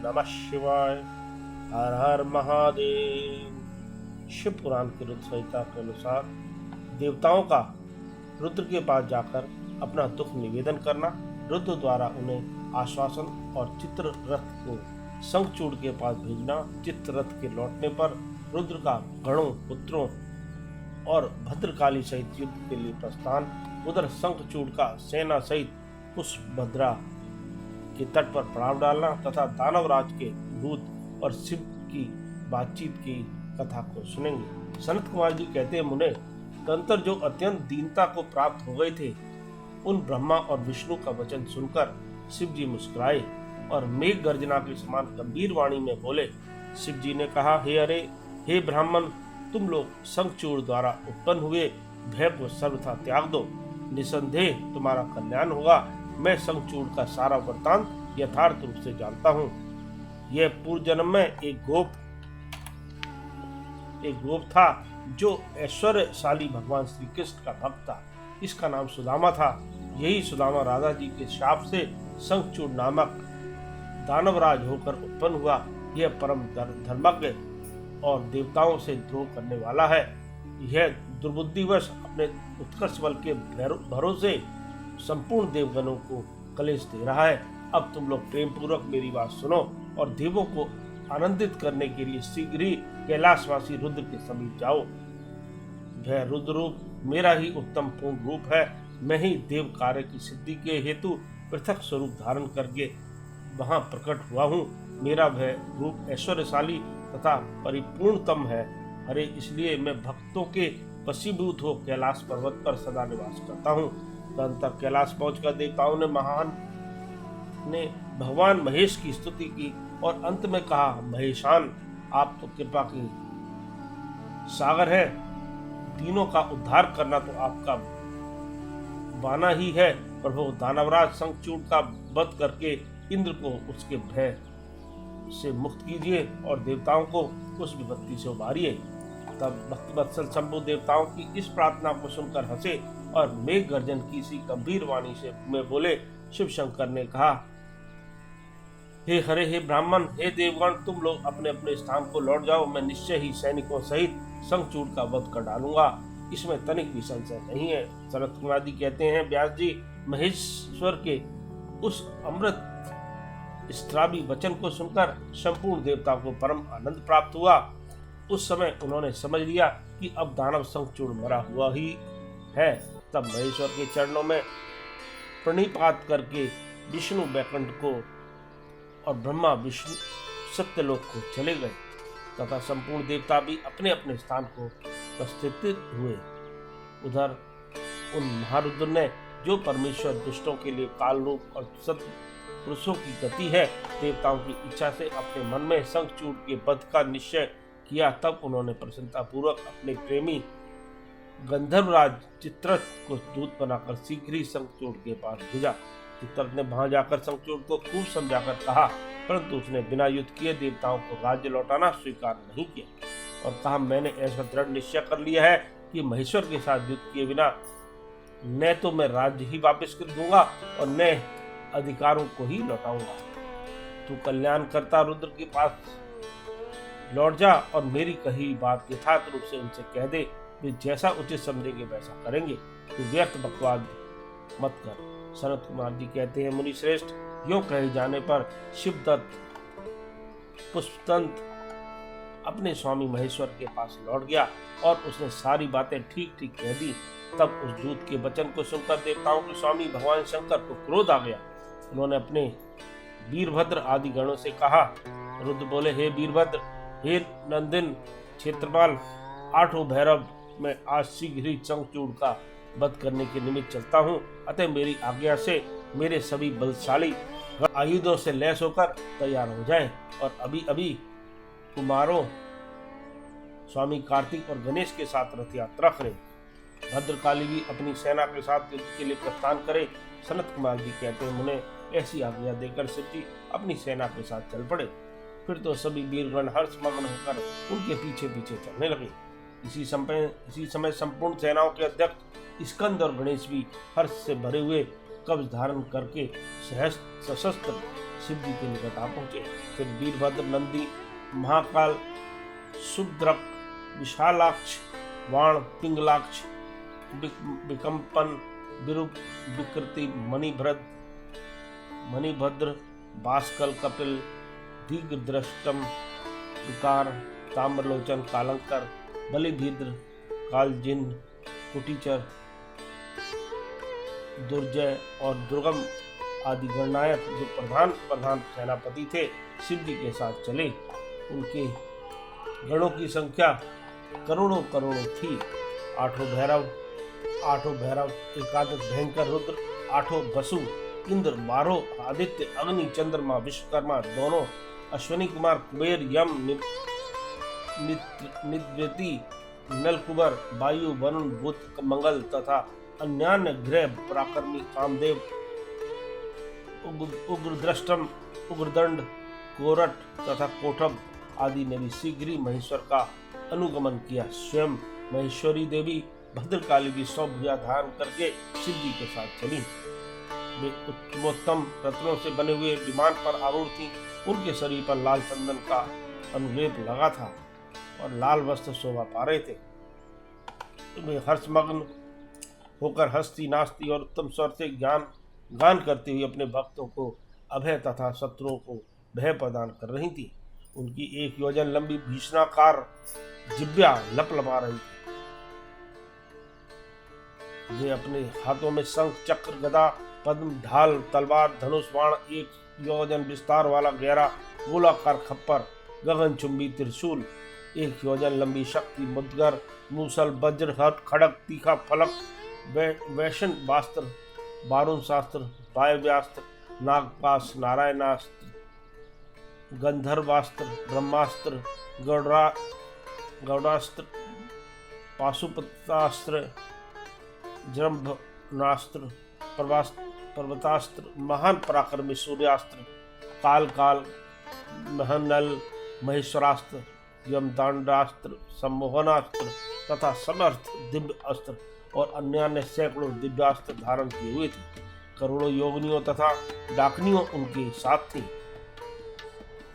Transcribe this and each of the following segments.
नमः शिवाय। हर हर महादेव। शिव पुराण की रुद्र संहिता के अनुसार देवताओं का रुद्र के पास जाकर अपना दुख निवेदन करना, रुद्र द्वारा उन्हें आश्वासन और चित्ररथ को शंखचूड़ के पास भेजना, चित्ररथ के लौटने पर रुद्र का गणों, पुत्रों और भद्रकाली सहित युद्ध के लिए प्रस्थान, उधर शंखचूड़ का सेना सहित पुष्पभद्रा के तट पर पड़ाव डालना तथा दानवराज के भूत और शिव की बातचीत की कथा को सुनेंगे। सनत कुमार जी कहते हैं, मुने तंत्र जो अत्यंत दीनता को प्राप्त हो गए थे, उन ब्रह्मा और विष्णु का वचन सुनकर शिव जी मुस्कुराए और मेघ गर्जना के समान गंभीर वाणी में बोले। शिव जी ने कहा, हे ब्राह्मण, तुम लोग शंखचूड़ द्वारा उत्पन्न हुए भय को सर्वथा त्याग दो, निसंदेह तुम्हारा कल्याण होगा। मैं शंखचूड़ का सारा वृत्तांत यथार्थ रूप से जानता हूँ। यह पूर्व जन्म में एक गोप था जो ऐश्वर्यशाली भगवान श्री कृष्ण का भक्त था। इसका नाम सुदामा था। यही सुदामा राधा जी के शाप से शंखचूड़ नामक दानवराज होकर उत्पन्न हुआ। यह परम धर्मज्ञ और देवताओं से द्रोह करने वाला है। यह दुर्बुद्धिवश अपने उत्कर्ष बल के भरोसे संपूर्ण देवगणों को कलेश दे रहा है। अब तुम लोग प्रेम पूर्वक मेरी बात सुनो और देवों को आनंदित करने के लिए शीघ्र ही कैलाशवासी रुद्र के समीप जाओ। वह रुद्र रूप मेरा ही उत्तम पूर्ण रूप है। मैं ही देव कार्य की सिद्धि के हेतु पृथक स्वरूप धारण करके वहां प्रकट हुआ हूँ। मेरा वह रूप ऐश्वर्यशाली तथा परिपूर्णतम है। अरे इसलिए मैं भक्तों के वशीभूत हो कैलाश पर्वत पर सदा निवास करता हूँ। तदनंतर कैलाश पहुंचकर देवताओं ने भगवान महेश की स्तुति की और अंत में कहा, महेशान, आप तो कृपा की सागर है। तीनों का उद्धार करना तो आपका बाना ही है। प्रभु, दानवराज शंखचूड़ का वध करके इंद्र को उसके भय से मुक्त कीजिए और देवताओं को उस विपत्ति से उबारिए। तब भक्तवत्सल शंभु देवताओं की इस प्रार्थना को सुनकर हंसे और मेघ गर्जन की सी गंभीर वाणी से में बोले। शिव शंकर ने कहा, हे ब्राह्मण, हे देवगण, तुम लोग अपने अपने स्थान को लौट जाओ। मैं निश्चय ही सैनिकों सहित शंखचूड़ का वध कर डालूंगा। इसमें तनिक भी संशय नहीं है। सनत कुमार जी कहते हैं, व्यास जी, महेश्वर के उस अमृत स्त्रावी वचन को सुनकर संपूर्ण देवता को परम आनंद प्राप्त हुआ। उस समय उन्होंने समझ लिया कि अब दानव शंखचूड़ मरा हुआ ही है। तब महेश्वर के चरणों में प्रणिपात करके विष्णु बैकुंठ को और ब्रह्मा विष्णु सत्यलोक को चले गए तथा संपूर्ण देवता भी अपने अपने स्थान को प्रस्थित हुए। उधर उन महारुद्र ने, जो परमेश्वर दुष्टों के लिए काल रूप और सत्य पुरुषों की गति है, देवताओं की इच्छा से अपने मन में शंखचूड़ के वध का निश्चय किया। तब उन्होंने प्रसन्नता पूर्वक अपने प्रेमी गंधर्वराज चित्ररथ को दूत बनाकर शीघ्र ही शंखचूड़ के पास भेजा। चित्ररथ ने वहां जाकर शंखचूड़ को खूब समझाकर कहा, परंतु उसने बिना युद्ध किए देवताओं को राज्य लौटाना स्वीकार नहीं किया और कहा, मैंने ऐसा दृढ़ निश्चय कर लिया है कि महेश्वर के साथ युद्ध किए बिना न तो मैं राज्य ही वापस कर दूंगा और न अधिकारों को ही लौटाऊंगा। तू कल्याणकर्ता रुद्र के पास लौट जा और मेरी कही बात यथार्थ रूप से उनसे कह दे। वे जैसा उचित समझेंगे वैसा करेंगे। तू व्यर्थ बकवाद मत कर। सनत कुमार जी कहते हैं, मुनि श्रेष्ठ, यों कहे जाने पर शिवदत्त पुष्पदंत अपने स्वामी महेश्वर के पास लौट गया और उसने सारी बातें ठीक ठीक कह दी। तब उस दूत के वचन को सुनकर देवताओं के स्वामी भगवान शंकर को क्रोध आ गया। उन्होंने अपने वीरभद्र आदि गणों से कहा। रुद्र बोले, हे वीरभद्र, हे नंदन क्षेत्रपाल, आठों भैरव, मैं आज शीघ्र ही शंखचूड़ का वध करने के निमित्त चलता हूँ। अतः मेरी आज्ञा से मेरे सभी बलशाली आयुधों से लैस होकर तैयार हो जाएं और अभी अभी कुमारों स्वामी कार्तिक और गणेश के साथ रथ यात्रा करें। भद्रकाली भी अपनी सेना के साथ युद्ध के लिए प्रस्थान करे। सनत कुमार जी कहते हैं, मुने ऐसी आज्ञा देकर शिव जी अपनी सेना के साथ चल पड़े। फिर तो सभी वीरगण हर्षमग्न होकर उनके पीछे पीछे चलने लगे। इसी समय संपूर्ण सेनाओं के अध्यक्ष स्कंद और गणेश भी हर्ष से भरे हुए कवच धारण करके सशस्त्र शिव जी के निकट आ पहुंचे। फिर वीरभद्र, नंदी, महाकाल, सुद्रक, विशालाक्ष, वाण, पिंगलाक्ष, विकम्पन, विरूप, विकृति, मणिभद्र, बास्कल, कपिल, दीर्घदृष्टम, विकार, ताम्रलोचन, कालंकर, बलिभद्र, कालजिन, कुटीचर, दुर्जय और दुर्गम आदि गणनायक जो प्रधान सेनापति थे शिव जी के साथ चले। उनके गणों की संख्या करोड़ों थी। आठों भैरव, एकादश भयंकर रुद्र, आठों वसु, इंद्र, 12 आदित्य, अग्नि, चंद्रमा, विश्वकर्मा, दोनों अश्विनी कुमार, कुबेर, यम, निद्रति, नलकुबर, वायु, वरुण, बुध, मंगल तथा अन्यान्य ग्रह, पराक्रमी, कामदेव, उग्रदृष्टम, उग्रदंड, कोरट तथा कोठब आदि ने भी शीघ्र ही महेश्वर का अनुगमन किया। स्वयं महेश्वरी देवी भद्रकाली भी 100 भुजा धारण करके शिव जी के साथ चली। वे उत्तमोत्तम रत्नों से बने हुए विमान पर आरूढ़ थी। उनके शरीर पर लाल चंदन का अनुलेप लगा था और लाल वस्त्र शोभा पा रहे थे। वे हर्षमग्न होकर हस्ती, नास्ती और उत्तम स्वर से गान करते हुए अपने भक्तों को अभय तथा शत्रुओं को भय प्रदान कर रही थी। उनकी 1 योजन लंबी भीषणाकार जिब्या लपलपा रही थी। वे अपने हाथों में शंख, चक्र, गदा, पद्म, ढाल, तलवार, धनुष, बाण, 1 योजन विस्तार वाला गहरा गोलाकार खप्पर, गगनचुंबी त्रिशूल, 1 योजन लंबी शक्ति, मुद्गर, मूसल, वज्र, हट, खड़ग, तीखा फलक, वैशन वास्त्र, बारुण शास्त्र, वायव्यास्त्र, नागपाश, नारायणास्त्र, गंधर्वास्त्र, ब्रह्मास्त्र, गौड़ास्त्र, पाशुपतास्त्र, जृंभनास्त्र, पर्वतास्त्र, महान पराक्रमी सूर्यास्त्र, काल, महनल, महेश्वरास्त्र, यमदंडास्त्र, सम्मोहनास्त्र तथा समर्थ दिव्य अस्त्र और अन्य सैकड़ों दिव्यास्त्र धारण किए हुए थे। करोड़ों योगिनियों तथा डाकनियों उनके साथ थी।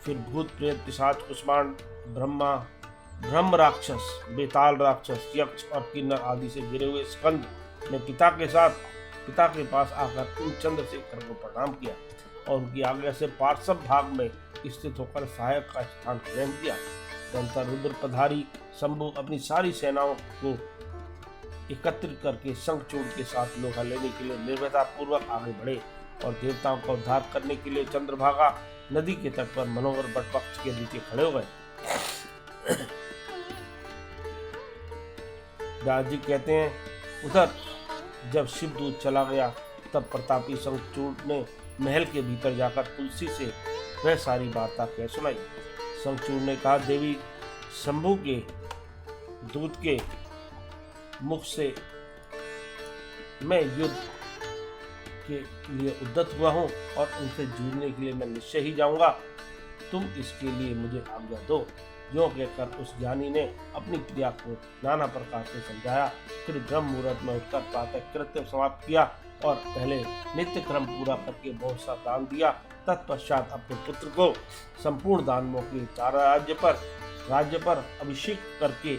फिर भूत, प्रेत, पिशाच, कुष्मांड, ब्रह्म राक्षस, बेताल राक्षस, यक्ष और किन्नर आदि से घिरे हुए स्कंद ने पिता के पास आकर उन चंद्रशेखर को प्रणाम किया और उनकी आज्ञा से पार्श्व भाग में स्थित होकर सहायक का स्थान ग्रहण किया। तदनंतर रुद्र पधारी शंभु अपनी सारी सेनाओं को एकत्रित करके शंखचूड़ के साथ लोहा लेने के लिए निर्भयता पूर्वक आगे बढ़े और देवताओं का उद्धार करने के लिए चंद्रभागा नदी के तट पर मनोहर वटवृक्ष के नीचे खड़े हो गए। व्यास जी कहते हैं, उधर जब शिवदूत चला गया तब प्रतापी शंखचूड़ ने महल के भीतर जाकर तुलसी से वह सारी वार्ता कह सुनाई। शंखचूड़ ने कहा, देवी शंभु के दूत के मुख से मैं युद्ध के लिए उद्यत हुआ हूँ और उनसे जूझने के लिए मैं निश्चय ही जाऊंगा। तुम इसके लिए मुझे आज्ञा दो। जो कहकर उस ज्ञानी ने अपनी क्रिया को नाना प्रकार से समझाया। फिर ब्रह्म मुहूर्त में उठकर प्रातः कृत्य समाप्त किया और पहले नित्य क्रम पूरा करके बहुत सा दान दिया। तत्पश्चात अपने पुत्र को संपूर्ण दानवों के राज्य पर अभिषेक करके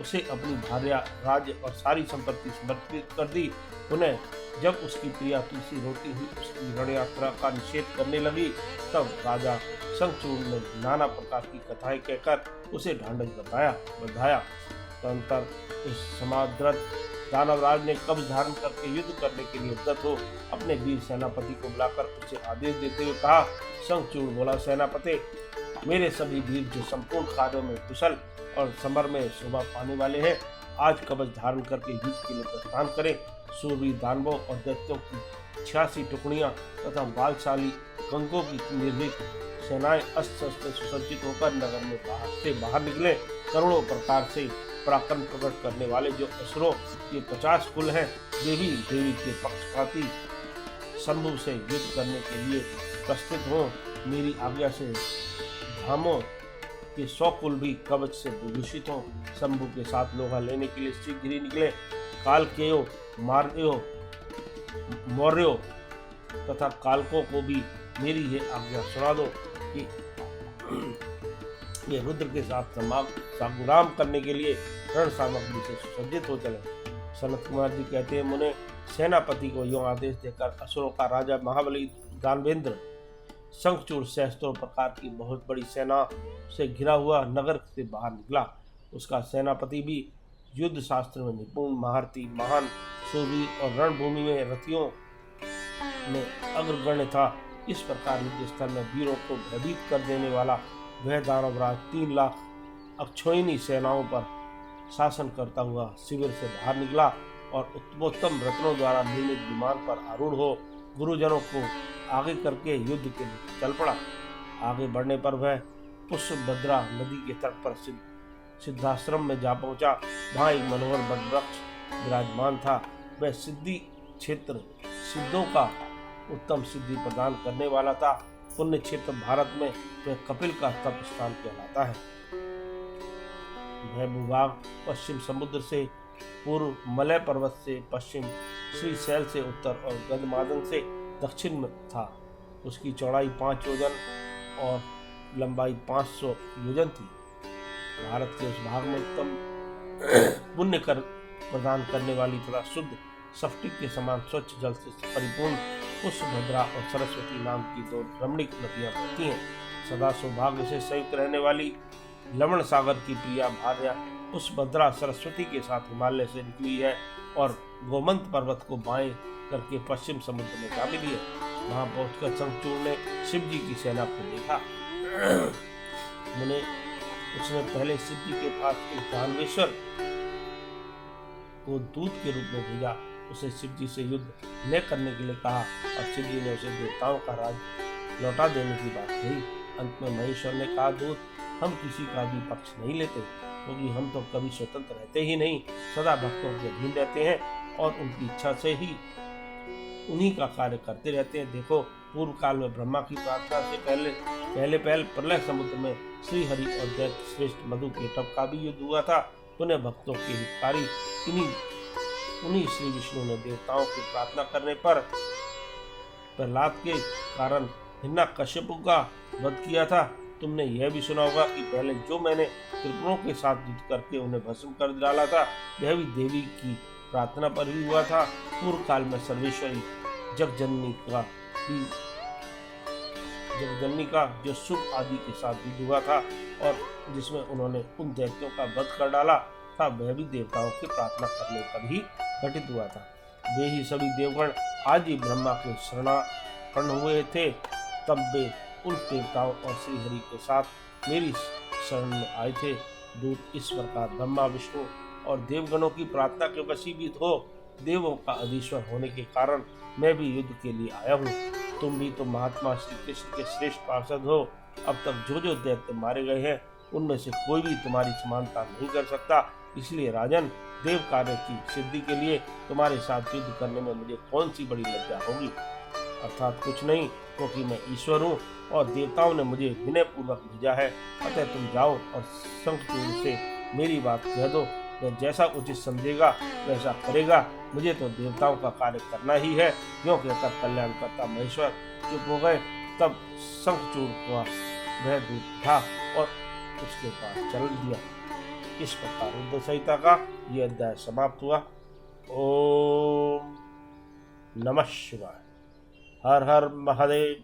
उसे अपनी भार्या, राज्य और सारी संपत्ति समर्पित कर दी। उन्हें जब उसकी प्रिया तुलसी रोती हुई उसकी रण यात्रा का निषेध करने लगी तब राजा शंखचूड़ ने नाना प्रकार की कथाएं कहकर उसे ढांढस बधाया। तदनंतर उस समादृत दानवराज ने कब्ज धारण करके युद्ध करने के लिए उद्यत हो अपने वीर सेनापति को बुलाकर उसे आदेश देते हुए कहा। शंखचूड़ बोला, सेनापति, मेरे सभी वीर जो संपूर्ण कार्यों में कुशल और समर में शोभा पाने वाले हैं, आज कवच धारण करके युद्ध के लिए प्रस्थान करें। सूरवीर दानवों और दैत्यों की 86 टुकड़ियां तथा बालशाली गंगों की निर्भीक सेनाएं अस्त्र शस्त्र सुसज्जित होकर नगर में बाहर निकले। करोड़ों प्रकार से पराक्रम प्रकट करने वाले जो असुरों के 50 कुल हैं, देवी के पक्षपाती शंभु से युद्ध करने के लिए प्रस्तुत हों। मेरी आज्ञा से धामों के 100 कुल भी कवच से विभूषित हों। शंभु के साथ लोहा लेने के लिए शीघ्र ही निकले। कालकेयो, मौर्यो तथा कालकों को भी मेरी ये आज्ञा सुना दो कि ये रुद्र के साथ संग्राम करने के लिए रण सामग्री से सुसज्जित हो चले। सनत कुमार जी कहते हैं, मुने सेनापति को यूं आदेश देकर असुरों का राजा महाबली दानवेंद्र शंखचूड़ सहस्त्रों प्रकार की बहुत बड़ी सेना से घिरा हुआ नगर से बाहर निकला। उसका सेनापति भी युद्ध शास्त्र में निपुण, महारथी, महान शूरवीर और रणभूमि में रथियों में अग्रगण्य था। इस प्रकार युद्ध स्थल में वीरों को भयभीत कर देने वाला वह दानवराज 3 लाख अक्षोहिणी सेनाओं पर शासन करता हुआ शिविर से बाहर निकला और उत्तमोत्तम रत्नों द्वारा निर्मित विमान पर आरूढ़ हो गुरुजनों को आगे करके युद्ध के लिए चल पड़ा। आगे बढ़ने पर वह पुष्पभद्रा नदी के तट पर सिद्धाश्रम में जा पहुंचा। वहां एक मनोहर वट वृक्ष विराजमान था। वह सिद्धि क्षेत्र सिद्धों का उत्तम सिद्धि प्रदान करने वाला था। पुण्य क्षेत्र भारत में वह कपिल का तप स्थान कहलाता है। वह भूभाग पश्चिम समुद्र से पूर्व, मलय पर्वत से पश्चिम, श्रीशैल से उत्तर और गंधमादन से दक्षिण में था। उसकी चौड़ाई 5 योजन और लंबाई 500 योजन थी। भारत के उस भाग में उत्तम पुण्य कर प्रदान करने वाली तथा शुद्ध स्फटिक के समान स्वच्छ जल से परिपूर्ण पुष्पभद्रा और सरस्वती नाम की 2 रमणीक नदियां बहती हैं। सदा सौभाग्य से संयुक्त रहने वाली लवण सागर की प्रिया भार्या पुष्पभद्रा सरस्वती के साथ हिमालय से निकली है और गोमंत पर्वत को बाएं करके पश्चिम समुद्र में जा मिली है। वहां पहुंचकर शंखचूड़ ने शिव जी की सेना को देखा। उसने पहले शिव जी के पास एक दानवेश्वर को दूत के रूप में भेजा। उसे शिव जी से युद्ध न करने के लिए कहा और शिव जी ने उसे देवताओं का राज लौटा देने की बात कही। अंत में महेश्वर ने कहा, दूत, हम किसी का भी पक्ष नहीं लेते, क्योंकि हम तो कभी स्वतंत्र रहते ही नहीं, सदा भक्तों के अधीन रहते हैं और उनकी इच्छा से ही उन्हीं का कार्य करते रहते हैं। देखो, पूर्व काल में ब्रह्मा की प्रार्थना से पहले प्रलय समुद्र में श्री हरि और दैत्य श्रेष्ठ मधु केटव का भी युद्ध हुआ था। पुनः भक्तों के हितकारी उन्हीं श्री विष्णु ने देवताओं की प्रार्थना करने पर प्रहलाद के कारण हिरण्यकश्यप का वध किया था। तुमने यह भी सुना होगा कि पहले जो मैंने त्रिपुरों के साथ युद्ध करके उन्हें भस्म कर डाला था, वह भी देवी की प्रार्थना पर भी हुआ था। पूर्व काल में सर्वेश्वरी जगजननी का जो शुभ आदि के साथ युद्ध हुआ था और जिसमें उन्होंने उन दैत्यों का वध कर डाला था, वह भी देवताओं की प्रार्थना करने पर ही घटित हुआ था। वे ही सभी देवगण आज ही ब्रह्मा के शरणापन्न हुए थे। तब वे उन देवताओं और श्री हरि के साथ मेरी शरण में आए थे। दूत, इस प्रकार ब्रह्मा, विष्णु और देवगणों की प्रार्थना के वशीभूत हो देवों का अधीश्वर होने के कारण मैं भी युद्ध के लिए आया हूँ। तुम भी तो महात्मा श्री कृष्ण के श्रेष्ठ पार्षद हो। अब तक जो दैत्य मारे गए हैं, उनमें से कोई भी तुम्हारी समानता नहीं कर सकता। इसलिए राजन, देव कार्य की सिद्धि के लिए तुम्हारे साथ युद्ध करने में मुझे कौन सी बड़ी लज्जा होगी? अर्थात कुछ नहीं, क्योंकि मैं ईश्वर हूँ और देवताओं ने मुझे विनय पूर्वक भेजा है। अतः तुम जाओ और शंखचूड़ से मेरी बात कह दो। वह जैसा उचित समझेगा वैसा करेगा। मुझे तो देवताओं का कार्य करना ही है। क्यों कहकर कल्याणकर्ता महेश्वर चुप हो गए। तब शंखचूड़ हुआ वह दूत था और उसके पास चल दिया। इस प्रकार रुद्र संहिता का यह अध्याय समाप्त हुआ। ओम नमः शिवाय। हर हर महादेव।